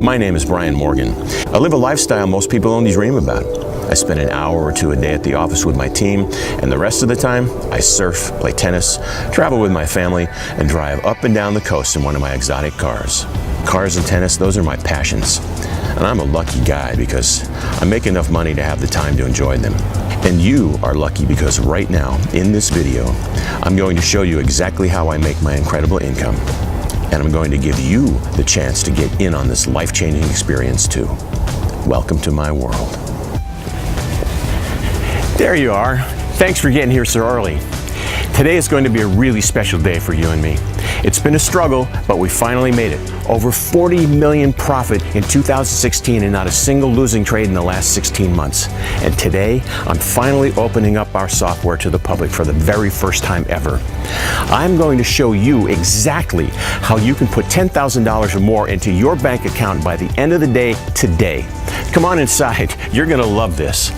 My name is Brian Morgan. I live a lifestyle most people only dream about. I spend an hour or two a day at the office with my team, and the rest of the time, I surf, play tennis, travel with my family, and drive up and down the coast in one of my exotic cars. Cars and tennis, those are my passions. And I'm a lucky guy because I make enough money to have the time to enjoy them. And you are lucky because right now, in this video, I'm going to show you exactly how I make my incredible income. And I'm going to give you the chance to get in on this life-changing experience too. Welcome to my world. There you are. Thanks for getting here so early. Today is going to be a really special day for you and me. It's been a struggle, but we finally made it. Over 40 million profit in 2016 and not a single losing trade in the last 16 months. And today, I'm finally opening up our software to the public for the very first time ever. I'm going to show you exactly how you can put $10,000 or more into your bank account by the end of the day today. Come on inside. You're going to love this.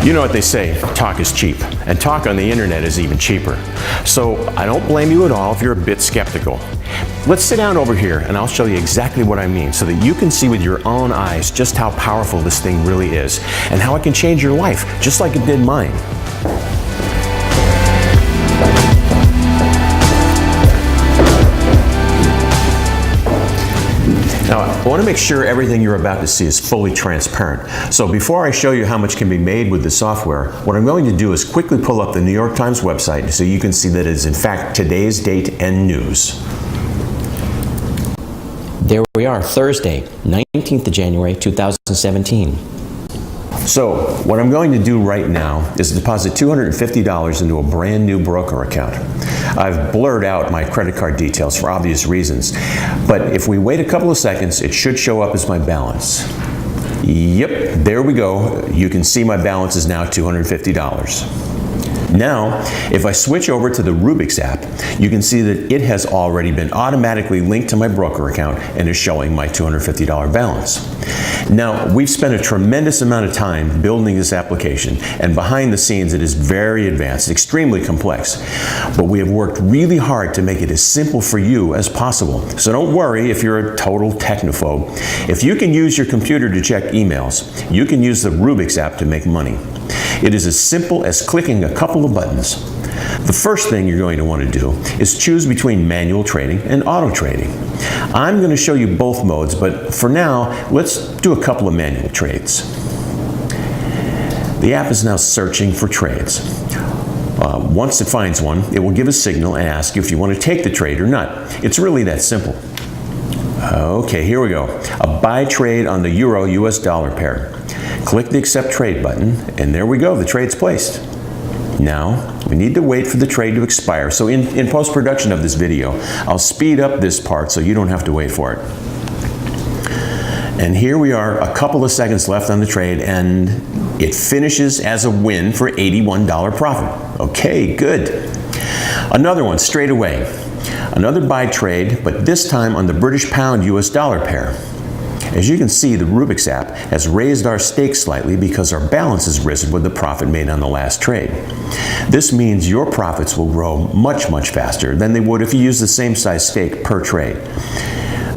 You know what they say, talk is cheap, and talk on the internet is even cheaper. So I don't blame you at all if you're a bit skeptical. Let's sit down over here and I'll show you exactly what I mean so that you can see with your own eyes just how powerful this thing really is and how it can change your life, just like it did mine. Now, I want to make sure everything you're about to see is fully transparent. So before I show you how much can be made with the software, what I'm going to do is quickly pull up the New York Times website so you can see that it is in fact today's date and news. There we are, Thursday, 19th of January, 2017. So what I'm going to do right now is deposit $250 into a brand new broker account. I've blurred out my credit card details for obvious reasons, but if we wait a couple of seconds, it should show up as my balance. Yep, there we go. You can see my balance is now $250. Now, if I switch over to the Rubik's app, you can see that it has already been automatically linked to my broker account and is showing my $250 balance. Now, we've spent a tremendous amount of time building this application, and behind the scenes it is very advanced, extremely complex. But we have worked really hard to make it as simple for you as possible. So don't worry if you're a total technophobe. If you can use your computer to check emails, you can use the Rubik's app to make money. It is as simple as clicking a couple of buttons. The first thing you're going to want to do is choose between manual trading and auto trading. I'm going to show you both modes, but for now, let's do a couple of manual trades. The app is now searching for trades. Once it finds one, it will give a signal and ask you if you want to take the trade or not. It's really that simple. Okay, here we go. A buy trade on the Euro-US dollar pair. Click the Accept Trade button, and there we go, the trade's placed. Now, we need to wait for the trade to expire. So in post-production of this video, I'll speed up this part so you don't have to wait for it. And here we are, a couple of seconds left on the trade, and it finishes as a win for $81 profit. Okay, good. Another one straight away. Another buy trade, but this time on the British pound US dollar pair. As you can see, the Rubik's app has raised our stake slightly because our balance has risen with the profit made on the last trade. This means your profits will grow much, much faster than they would if you used the same size stake per trade.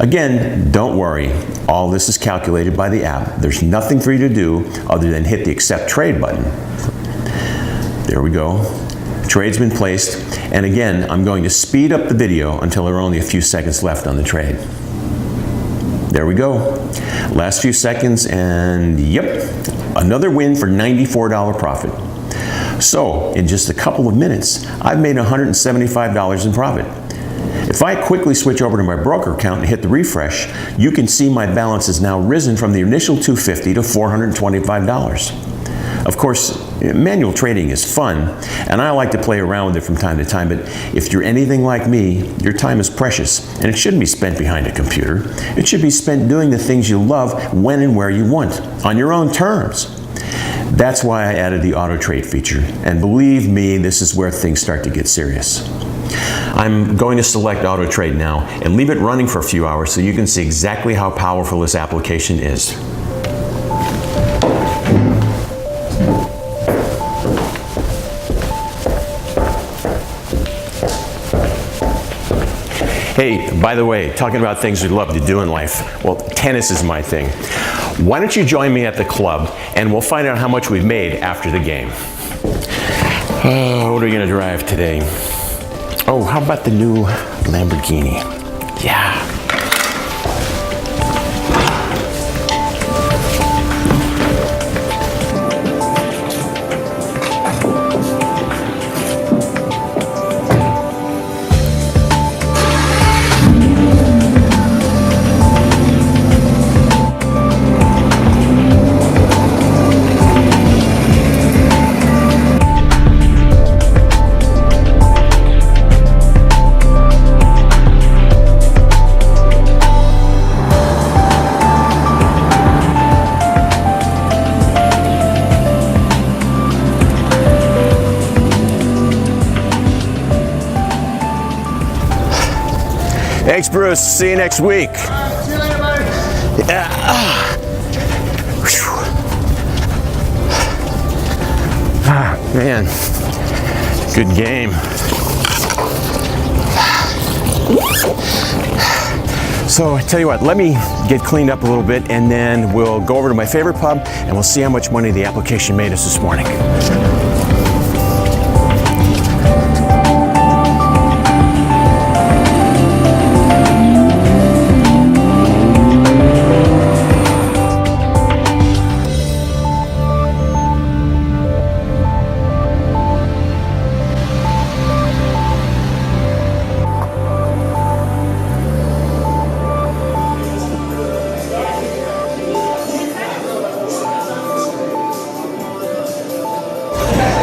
Again, don't worry, all this is calculated by the app. There's nothing for you to do other than hit the Accept Trade button. There we go. Trade's been placed, and again, I'm going to speed up the video until there are only a few seconds left on the trade. There we go. Last few seconds, and yep, another win for $94 profit. So, in just a couple of minutes, I've made $175 in profit. If I quickly switch over to my broker account and hit the refresh, you can see my balance has now risen from the initial $250 to $425. Of course, manual trading is fun, and I like to play around with it from time to time, but if you're anything like me, your time is precious, and it shouldn't be spent behind a computer. It should be spent doing the things you love when and where you want, on your own terms. That's why I added the auto trade feature, and believe me, this is where things start to get serious. I'm going to select Auto Trade now and leave it running for a few hours so you can see exactly how powerful this application is. Hey, by the way, talking about things we love to do in life, well, tennis is my thing. Why don't you join me at the club and we'll find out how much we've made after the game. What are we gonna drive today? Oh, how about the new Lamborghini? Yeah. Thanks, Bruce. See you next week. See you later, buddy. Yeah. Man, good game. So I tell you what, let me get cleaned up a little bit and then we'll go over to my favorite pub and we'll see how much money the application made us this morning.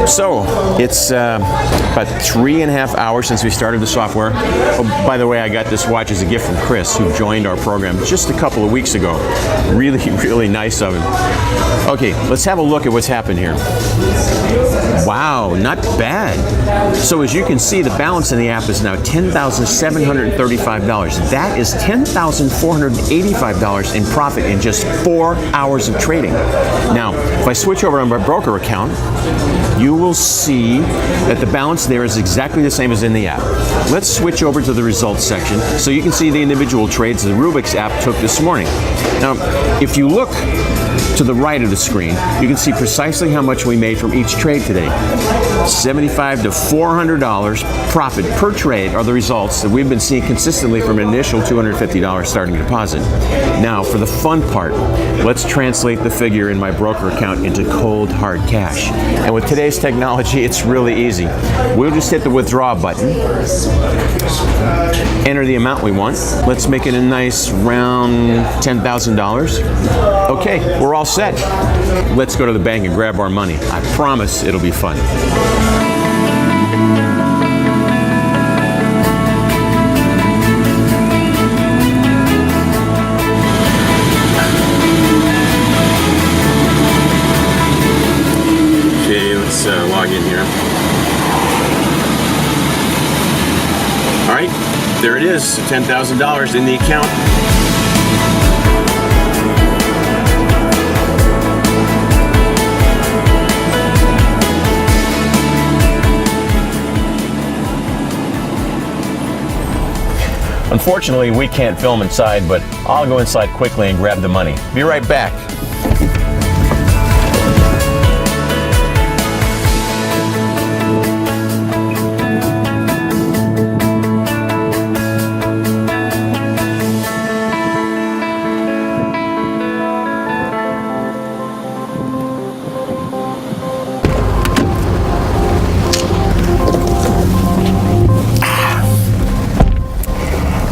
So it's about 3.5 hours since we started the software. Oh, by the way, I got this watch as a gift from Chris, who joined our program just a couple of weeks ago. Really, really nice of him. Okay, let's have a look at what's happened here. Wow, not bad. So as you can see, the balance in the app is now $10,735. That is $10,485 in profit in just 4 hours of trading. Now, if I switch over on my broker account, you will see that the balance there is exactly the same as in the app. Let's switch over to the results section so you can see the individual trades the Rubik's app took this morning. Now, if you look to the right of the screen, you can see precisely how much we made from each trade today. $75 to $400 profit per trade are the results that we've been seeing consistently from an initial $250 starting deposit. Now, for the fun part, let's translate the figure in my broker account into cold, hard cash. And with today's technology, it's really easy. We'll just hit the withdraw button, enter the amount we want. Let's make it a nice round $10,000. Okay, we're all set. Let's go to the bank and grab our money. I promise it'll be fun. Okay, let's log in here. All right, there it is, $10,000 in the account. Unfortunately, we can't film inside, but I'll go inside quickly and grab the money. Be right back.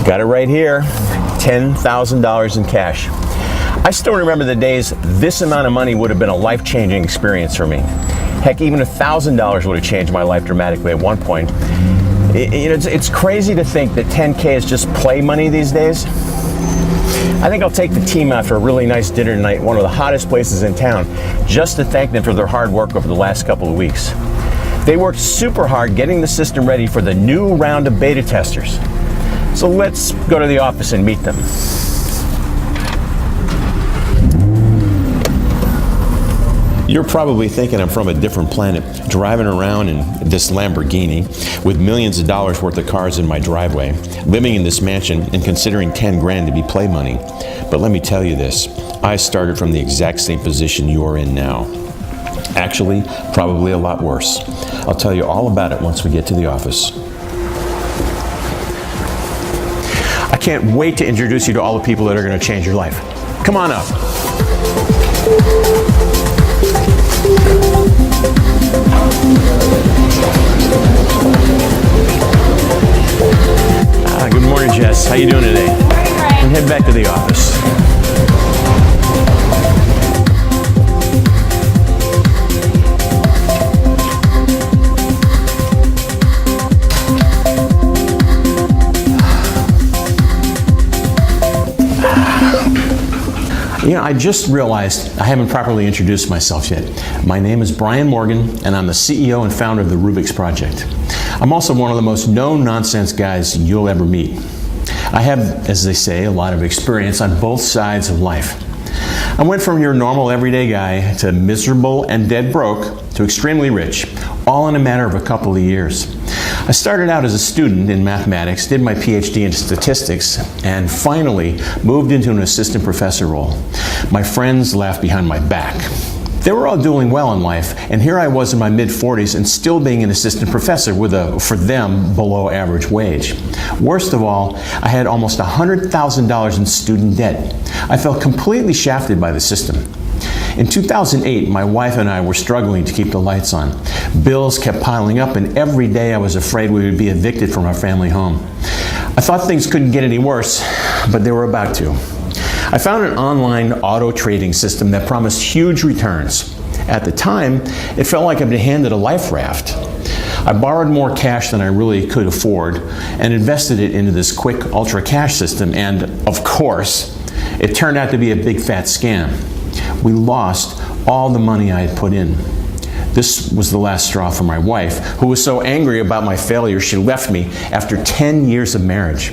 Got it right here, $10,000 in cash. I still remember the days this amount of money would have been a life-changing experience for me. Heck, even $1,000 would have changed my life dramatically at one point. It's crazy to think that 10K is just play money these days. I think I'll take the team out for a really nice dinner tonight at one of the hottest places in town, just to thank them for their hard work over the last couple of weeks. They worked super hard getting the system ready for the new round of beta testers. So let's go to the office and meet them. You're probably thinking I'm from a different planet, driving around in this Lamborghini with millions of dollars worth of cars in my driveway, living in this mansion and considering 10 grand to be play money. But let me tell you this, I started from the exact same position you are in now. Actually, probably a lot worse. I'll tell you all about it once we get to the office. I can't wait to introduce you to all the people that are going to change your life. Come on up. Good morning, Jess. How you doing today? Good morning, Brian. And head back to the office. You know, I just realized I haven't properly introduced myself yet. My name is Brian Morgan, and I'm the CEO and founder of the Rubik's Project. I'm also one of the most no-nonsense guys you'll ever meet. I have, as they say, a lot of experience on both sides of life. I went from your normal everyday guy to miserable and dead broke to extremely rich, all in a matter of a couple of years. I started out as a student in mathematics, did my PhD in statistics, and finally moved into an assistant professor role. My friends laughed behind my back. They were all doing well in life, and here I was in my mid-40s and still being an assistant professor with a, for them, below average wage. Worst of all, I had almost $100,000 in student debt. I felt completely shafted by the system. In 2008, my wife and I were struggling to keep the lights on. Bills kept piling up, and every day I was afraid we would be evicted from our family home. I thought things couldn't get any worse, but they were about to. I found an online auto trading system that promised huge returns. At the time, it felt like I'd been handed a life raft. I borrowed more cash than I really could afford and invested it into this quick ultra cash system, and of course, it turned out to be a big fat scam. We lost all the money I had put in. This was the last straw for my wife, who was so angry about my failure she left me after 10 years of marriage.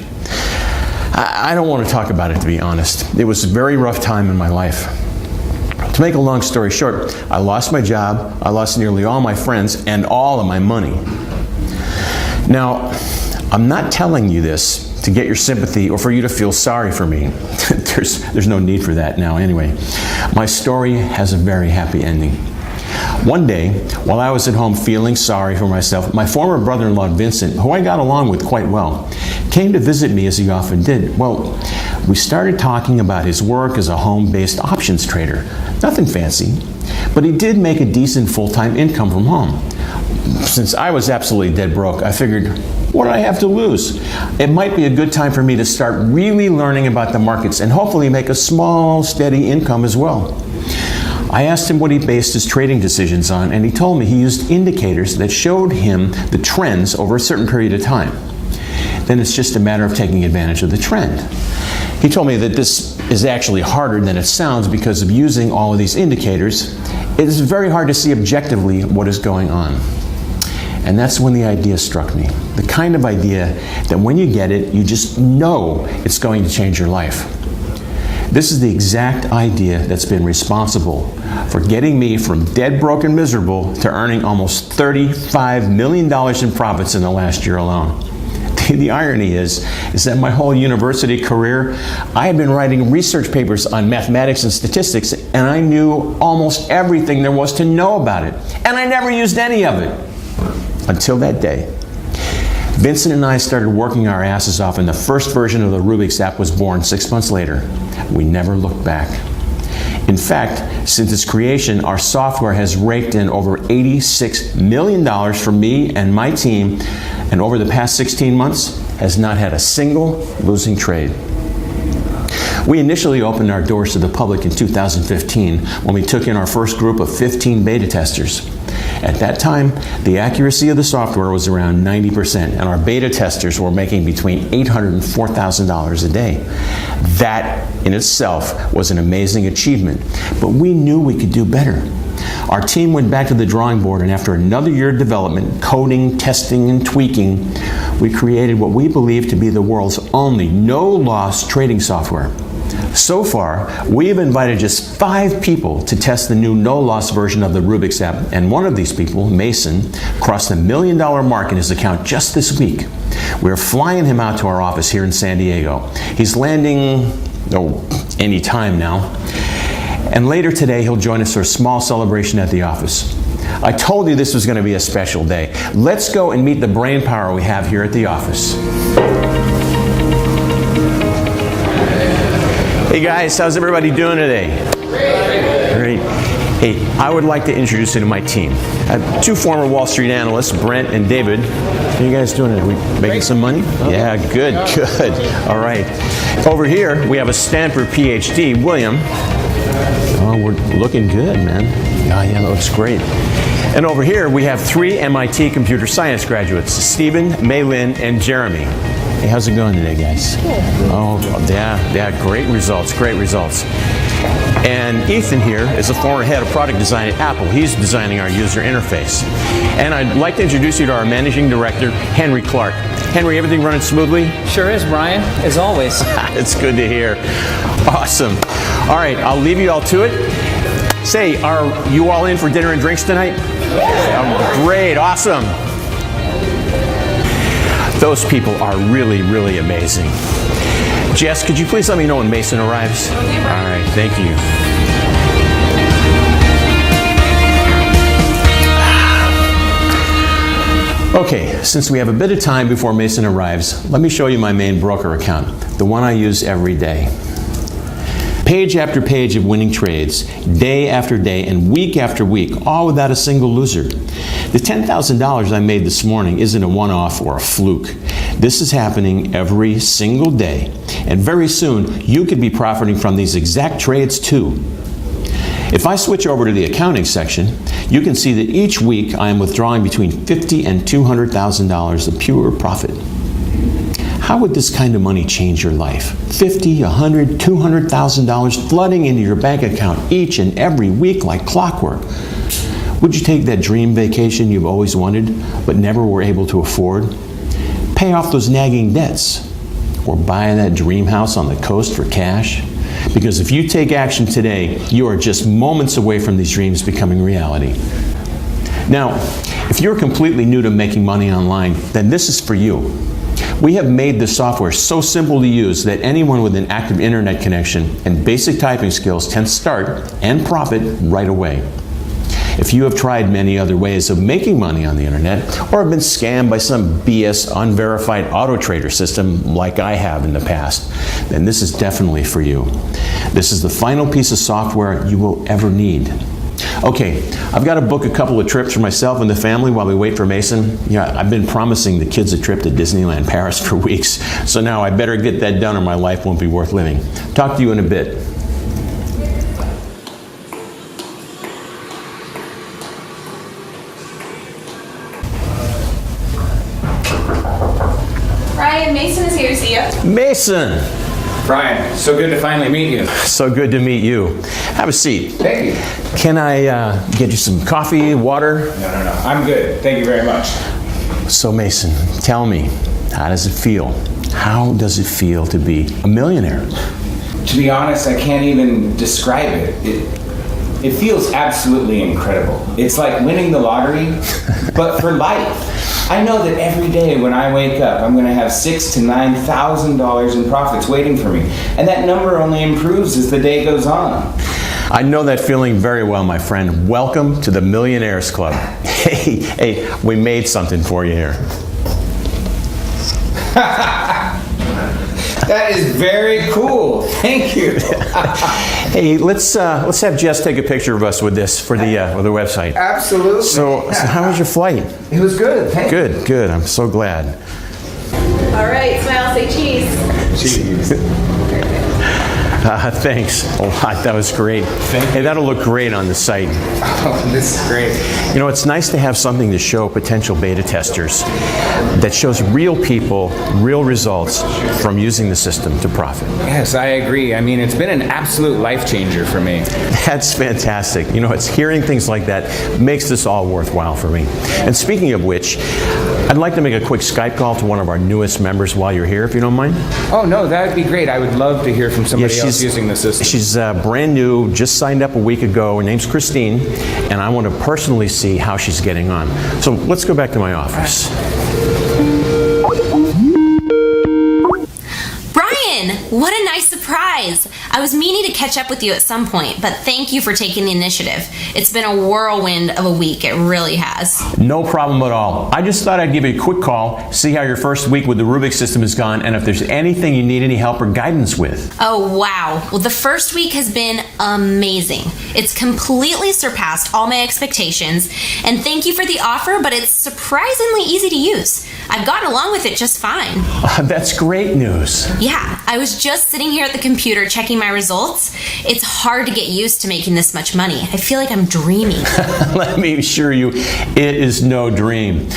I don't want to talk about it, to be honest. It was a very rough time in my life. To make a long story short, I lost my job, I lost nearly all my friends, and all of my money. Now, I'm not telling you this to get your sympathy or for you to feel sorry for me. There's no need for that now anyway. My story has a very happy ending. One day, while I was at home feeling sorry for myself, my former brother-in-law Vincent, who I got along with quite well, came to visit me as he often did. Well, we started talking about his work as a home-based options trader. Nothing fancy, but he did make a decent full-time income from home. Since I was absolutely dead broke, I figured, what did I have to lose? It might be a good time for me to start really learning about the markets and hopefully make a small, steady income as well. I asked him what he based his trading decisions on, and he told me he used indicators that showed him the trends over a certain period of time. Then it's just a matter of taking advantage of the trend. He told me that this is actually harder than it sounds because of using all of these indicators. It is very hard to see objectively what is going on. And that's when the idea struck me. The kind of idea that when you get it, you just know it's going to change your life. This is the exact idea that's been responsible for getting me from dead broke and miserable to earning almost $35 million in profits in the last year alone. The irony is that my whole university career, I had been writing research papers on mathematics and statistics, and I knew almost everything there was to know about it. And I never used any of it. Until that day. Vincent and I started working our asses off, and the first version of the Rubik's app was born 6 months later. We never looked back. In fact, since its creation, our software has raked in over $86 million for me and my team, and over the past 16 months has not had a single losing trade. We initially opened our doors to the public in 2015 when we took in our first group of 15 beta testers. At that time, the accuracy of the software was around 90%, and our beta testers were making between $800,000 and $4,000 a day. That in itself was an amazing achievement, but we knew we could do better. Our team went back to the drawing board, and after another year of development, coding, testing, and tweaking, we created what we believe to be the world's only no-loss trading software. So far, we have invited just 5 people to test the new no-loss version of the Rubik's app, and one of these people, Mason, crossed the $1 million mark in his account just this week. We're flying him out to our office here in San Diego. He's landing, any time now. And later today, he'll join us for a small celebration at the office. I told you this was going to be a special day. Let's go and meet the brain power we have here at the office. Hey guys, how's everybody doing today? Great. Hey, I would like to introduce you to my team. I have 2 former Wall Street analysts, Brent and David. How are you guys doing? Are we making some money? Yeah, good. All right. Over here, we have a Stanford PhD, William. Oh, we're looking good, man. Oh, yeah, that looks great. And over here, we have 3 MIT computer science graduates, Stephen, Maylin, and Jeremy. Hey, how's it going today, guys? Good. Oh, yeah, great results. And Ethan here is a former head of product design at Apple. He's designing our user interface. And I'd like to introduce you to our managing director, Henry Clark. Henry, everything running smoothly? Sure is, Brian, as always. It's good to hear. Awesome. All right, I'll leave you all to it. Say, are you all in for dinner and drinks tonight? Oh, great, awesome. Those people are really, really amazing. Jess, could you please let me know when Mason arrives? Okay, all right, thank you. Okay, since we have a bit of time before Mason arrives, let me show you my main broker account, the one I use every day. Page after page of winning trades, day after day and week after week, all without a single loser. The $10,000 I made this morning isn't a one-off or a fluke. This is happening every single day, and very soon you could be profiting from these exact trades too. If I switch over to the accounting section, you can see that each week I am withdrawing between $50,000 and $200,000 of pure profit. How would this kind of money change your life? $50,000, $100,000, $200,000 flooding into your bank account each and every week like clockwork. Would you take that dream vacation you've always wanted but never were able to afford? Pay off those nagging debts? Or buy that dream house on the coast for cash? Because if you take action today, you are just moments away from these dreams becoming reality. Now, if you're completely new to making money online, then this is for you. We have made the software so simple to use that anyone with an active internet connection and basic typing skills can start and profit right away. If you have tried many other ways of making money on the internet or have been scammed by some BS unverified auto trader system like I have in the past, then this is definitely for you. This is the final piece of software you will ever need. Okay, I've got to book a couple of trips for myself and the family while we wait for Mason. Yeah, I've been promising the kids a trip to Disneyland Paris for weeks, so now I better get that done or my life won't be worth living. Talk to you in a bit. Brian, Mason is here to see you. Mason! Brian, so good to finally meet you. So good to meet you. Have a seat. Thank you. Can I get you some coffee, water? No. I'm good. Thank you very much. So Mason, tell me, how does it feel? How does it feel to be a millionaire? To be honest, I can't even describe it. It feels absolutely incredible. It's like winning the lottery, but for life. I know that every day when I wake up, I'm going to have $6,000 to $9,000 in profits waiting for me. And that number only improves as the day goes on. I know that feeling very well, my friend. Welcome to the Millionaires Club. Hey, we made something for you here. That is very cool. Thank you. Hey, let's have Jess take a picture of us with this for the website. Absolutely. So how was your flight? It was good. Thank you. Good. I'm so glad. All right, smile, say cheese. Cheese. Thanks a lot. That was great. Hey, that'll look great on the site. Oh, this is great. You know, it's nice to have something to show potential beta testers that shows real people, real results from using the system to profit. Yes, I agree. I mean, it's been an absolute life changer for me. That's fantastic. You know, it's hearing things like that makes this all worthwhile for me. And speaking of which, I'd like to make a quick Skype call to one of our newest members while you're here, if you don't mind. Oh, no, that would be great. I would love to hear from somebody else using the system. She's brand new, just signed up a week ago. Her name's Christine, and I want to personally see how she's getting on. So let's go back to my office. Brian, what a nice surprise. I was meaning to catch up with you at some point, but thank you for taking the initiative. It's been a whirlwind of a week, it really has. No problem at all. I just thought I'd give you a quick call, see how your first week with the Rubik system has gone, and if there's anything you need any help or guidance with. Oh, wow. Well, the first week has been amazing. It's completely surpassed all my expectations, and thank you for the offer, but it's surprisingly easy to use. I've gotten along with it just fine. That's great news. Yeah, I was just sitting here at the computer checking my results. It's hard to get used to making this much money. I feel like I'm dreaming. Let me assure you, it is no dream.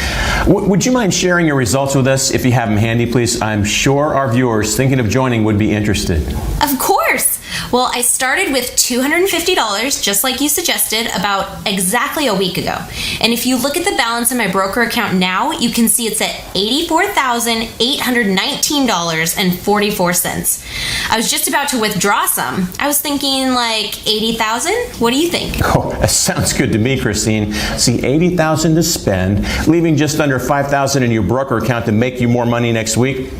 Would you mind sharing your results with us if you have them handy, please? I'm sure our viewers thinking of joining would be interested. Of course. Well, I started with $250, just like you suggested, about exactly a week ago. And if you look at the balance in my broker account now, you can see it's at $84,819.44. I was just about to withdraw some. I was thinking like $80,000. What do you think? Oh, that sounds good to me, Christine. See, $80,000 to spend, leaving just under $5,000 in your broker account to make you more money next week.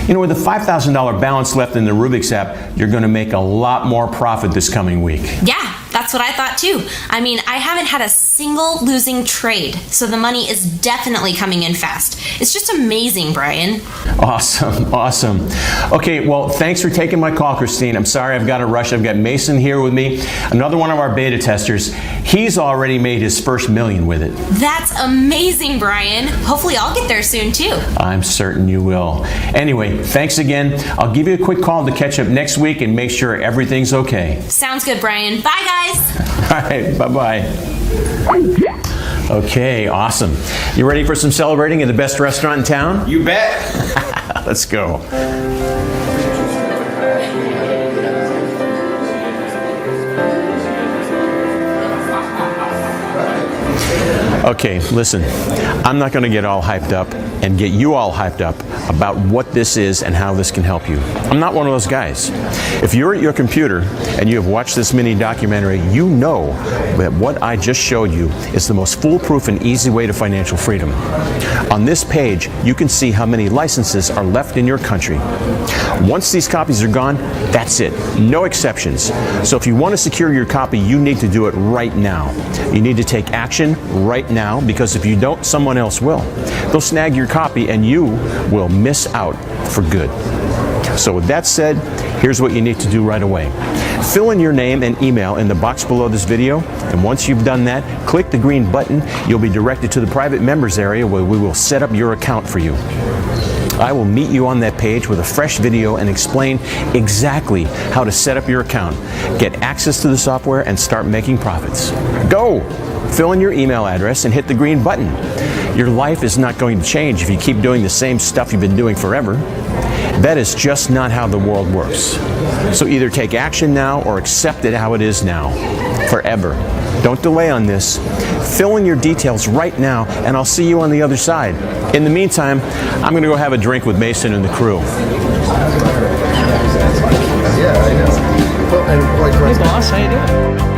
You know, with a $5,000 balance left in the Rubik's app, you're going to make a lot more profit this coming week. Yeah, that's what I thought too. I mean, I haven't had a single losing trade, so the money is definitely coming in fast. It's just amazing, Brian. Awesome, awesome. Okay, well, thanks for taking my call, Christine. I'm sorry I've got to rush. I've got Mason here with me, another one of our beta testers. He's already made his first million with it. That's amazing, Brian. Hopefully I'll get there soon too. I'm certain you will. Anyway, thanks again. I'll give you a quick call to catch up next week and make sure everything's okay. Sounds good, Brian. Bye, guys. All right, bye-bye. Okay, awesome. You ready for some celebrating at the best restaurant in town? You bet. Let's go. Okay, listen, I'm not going to get all hyped up and get you all hyped up about what this is and how this can help you. I'm not one of those guys. If you're at your computer and you have watched this mini documentary, you know that what I just showed you is the most foolproof and easy way to financial freedom. On this page, you can see how many licenses are left in your country. Once these copies are gone, that's it. No exceptions. So if you want to secure your copy, you need to do it right now. You need to take action right now, because if you don't, someone else will. They'll snag your copy and you will miss out for good. So with that said, here's what you need to do right away. Fill in your name and email in the box below this video, and once you've done that, click the green button. You'll be directed to the private members area where we will set up your account for you. I will meet you on that page with a fresh video and explain exactly how to set up your account, get access to the software, and start making profits. Go! Fill in your email address and hit the green button. Your life is not going to change if you keep doing the same stuff you've been doing forever. That is just not how the world works. So either take action now or accept it how it is now, forever. Don't delay on this. Fill in your details right now, and I'll see you on the other side. In the meantime, I'm going to go have a drink with Mason and the crew. Hey, boss, how you doing?